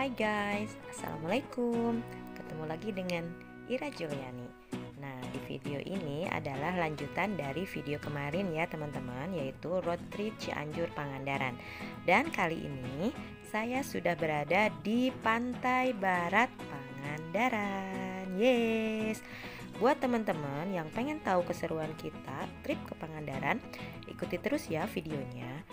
Hai guys, Assalamualaikum. Ketemu lagi dengan Ira Zulyani. Nah, di video ini adalah lanjutan dari video kemarin ya teman-teman, yaitu road trip Cianjur Pangandaran. Dan kali ini saya sudah berada di pantai barat Pangandaran. Yes. Buat teman-teman yang pengen tahu keseruan kita trip ke Pangandaran, ikuti terus ya videonya.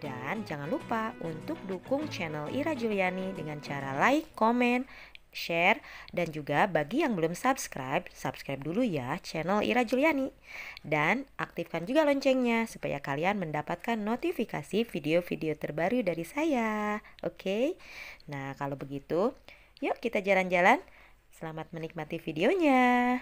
Dan jangan lupa untuk dukung channel Ira Zulyani dengan cara like, komen, share, dan juga bagi yang belum subscribe, subscribe dulu ya channel Ira Zulyani. Dan aktifkan juga loncengnya supaya kalian mendapatkan notifikasi video-video terbaru dari saya. Oke? Nah, kalau begitu, yuk kita jalan-jalan. Selamat menikmati videonya.